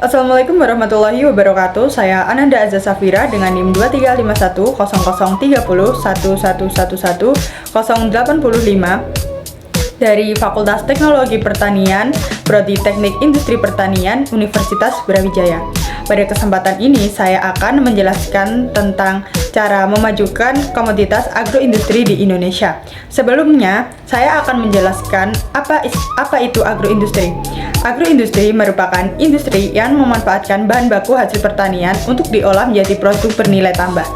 Assalamualaikum warahmatullahi wabarakatuh. Saya Ananda Azza Safira dengan NIM 2351003011111085 dari Fakultas Teknologi Pertanian, Prodi Teknik Industri Pertanian, Universitas Brawijaya. Pada kesempatan ini, saya akan menjelaskan tentang cara memajukan komoditas agroindustri di Indonesia. Sebelumnya, saya akan menjelaskan apa itu agroindustri. Agroindustri merupakan industri yang memanfaatkan bahan baku hasil pertanian untuk diolah menjadi produk bernilai tambah.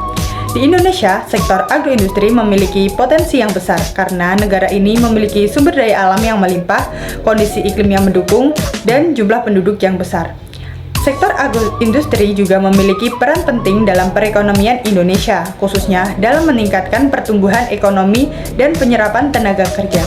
Di Indonesia, sektor agroindustri memiliki potensi yang besar karena negara ini memiliki sumber daya alam yang melimpah, kondisi iklim yang mendukung, dan jumlah penduduk yang besar. Sektor agroindustri juga memiliki peran penting dalam perekonomian Indonesia, khususnya dalam meningkatkan pertumbuhan ekonomi dan penyerapan tenaga kerja.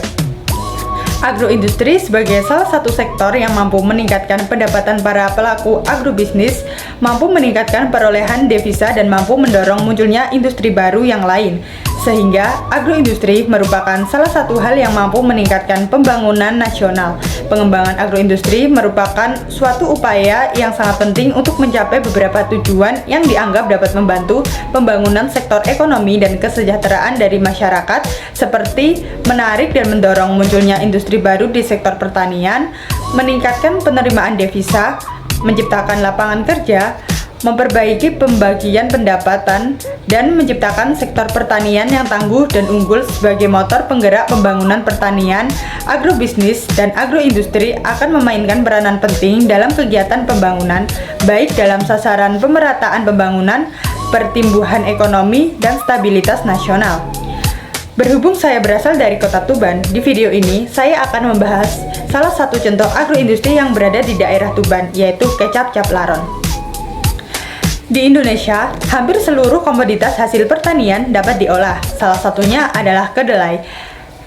Agroindustri sebagai salah satu sektor yang mampu meningkatkan pendapatan para pelaku agrobisnis, mampu meningkatkan perolehan devisa dan mampu mendorong munculnya industri baru yang lain. Sehingga agroindustri merupakan salah satu hal yang mampu meningkatkan pembangunan nasional. Pengembangan agroindustri merupakan suatu upaya yang sangat penting untuk mencapai beberapa tujuan yang dianggap dapat membantu pembangunan sektor ekonomi dan kesejahteraan dari masyarakat, seperti menarik dan mendorong munculnya industri baru di sektor pertanian, meningkatkan penerimaan devisa, menciptakan lapangan kerja, memperbaiki pembagian pendapatan, dan menciptakan sektor pertanian yang tangguh dan unggul sebagai motor penggerak pembangunan pertanian. Agrobisnis dan agroindustri akan memainkan peranan penting dalam kegiatan pembangunan, baik dalam sasaran pemerataan pembangunan, pertumbuhan ekonomi, dan stabilitas nasional. Berhubung saya berasal dari Kota Tuban, di video ini saya akan membahas salah satu contoh agroindustri yang berada di daerah Tuban, yaitu kecap Cap Laron. Di Indonesia, hampir seluruh komoditas hasil pertanian dapat diolah. Salah satunya adalah kedelai.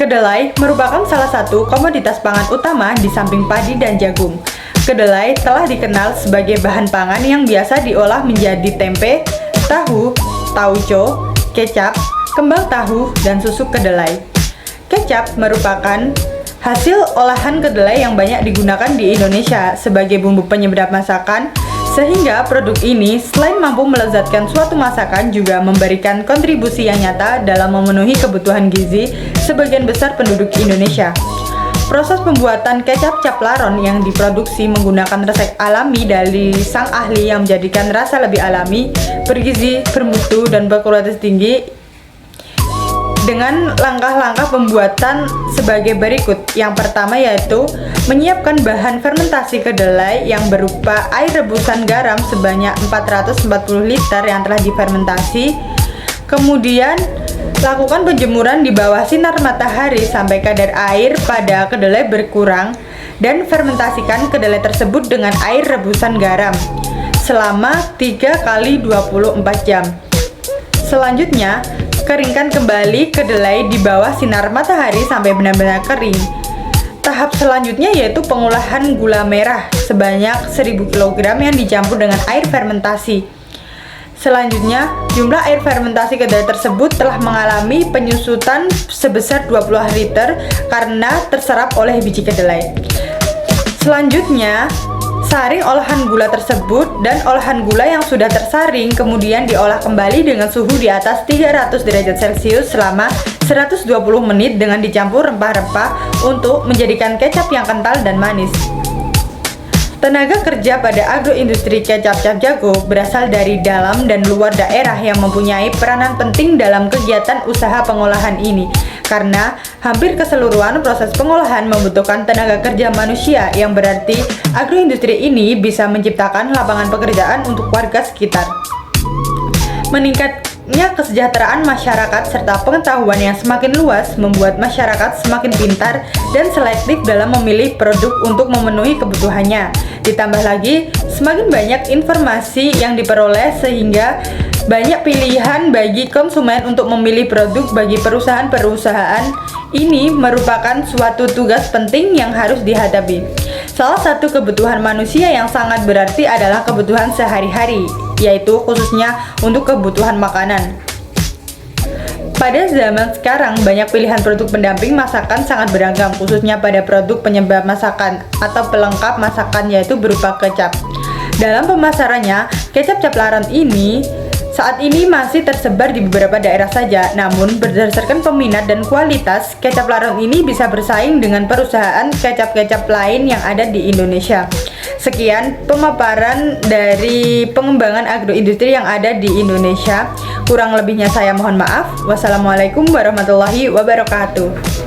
Kedelai merupakan salah satu komoditas pangan utama di samping padi dan jagung. Kedelai telah dikenal sebagai bahan pangan yang biasa diolah menjadi tempe, tahu, tauco, kecap, kembang tahu, dan susu kedelai. Kecap merupakan hasil olahan kedelai yang banyak digunakan di Indonesia sebagai bumbu penyedap masakan, sehingga produk ini selain mampu melezatkan suatu masakan juga memberikan kontribusi yang nyata dalam memenuhi kebutuhan gizi sebagian besar penduduk Indonesia. Proses pembuatan kecap Cap Laron yang diproduksi menggunakan resep alami dari sang ahli yang menjadikan rasa lebih alami, bergizi, bermutu, dan berkualitas tinggi dengan langkah-langkah pembuatan sebagai berikut. Yang pertama yaitu menyiapkan bahan fermentasi kedelai yang berupa air rebusan garam sebanyak 440 liter yang telah difermentasi. Kemudian lakukan penjemuran di bawah sinar matahari sampai kadar air pada kedelai berkurang dan fermentasikan kedelai tersebut dengan air rebusan garam selama 3 kali 24 jam. Selanjutnya, keringkan kembali kedelai di bawah sinar matahari sampai benar-benar kering. Tahap selanjutnya yaitu pengolahan gula merah sebanyak 1000 kg yang dicampur dengan air fermentasi. Selanjutnya, jumlah air fermentasi kedelai tersebut telah mengalami penyusutan sebesar 20 liter karena terserap oleh biji kedelai. Selanjutnya, saring olahan gula tersebut, dan olahan gula yang sudah tersaring kemudian diolah kembali dengan suhu di atas 300 derajat Celcius selama 120 menit dengan dicampur rempah-rempah untuk menjadikan kecap yang kental dan manis. Tenaga kerja pada agroindustri kecap Cap Jago berasal dari dalam dan luar daerah yang mempunyai peranan penting dalam kegiatan usaha pengolahan ini, karena hampir keseluruhan proses pengolahan membutuhkan tenaga kerja manusia, yang berarti agroindustri ini bisa menciptakan lapangan pekerjaan untuk warga sekitar. Meningkatnya kesejahteraan masyarakat serta pengetahuan yang semakin luas membuat masyarakat semakin pintar dan selektif dalam memilih produk untuk memenuhi kebutuhannya. Ditambah lagi, semakin banyak informasi yang diperoleh sehingga banyak pilihan bagi konsumen untuk memilih produk. Bagi perusahaan-perusahaan ini merupakan suatu tugas penting yang harus dihadapi. Salah satu kebutuhan manusia yang sangat berarti adalah kebutuhan sehari-hari, yaitu khususnya untuk kebutuhan makanan. Pada zaman sekarang, banyak pilihan produk pendamping masakan sangat beragam, khususnya pada produk penyebab masakan atau pelengkap masakan, yaitu berupa kecap. Dalam pemasarannya, kecap cap larang ini saat ini masih tersebar di beberapa daerah saja, namun berdasarkan peminat dan kualitas, kecap larang ini bisa bersaing dengan perusahaan kecap-kecap lain yang ada di Indonesia. Sekian pemaparan dari pengembangan agroindustri yang ada di Indonesia. Kurang lebihnya saya mohon maaf. Wassalamualaikum warahmatullahi wabarakatuh.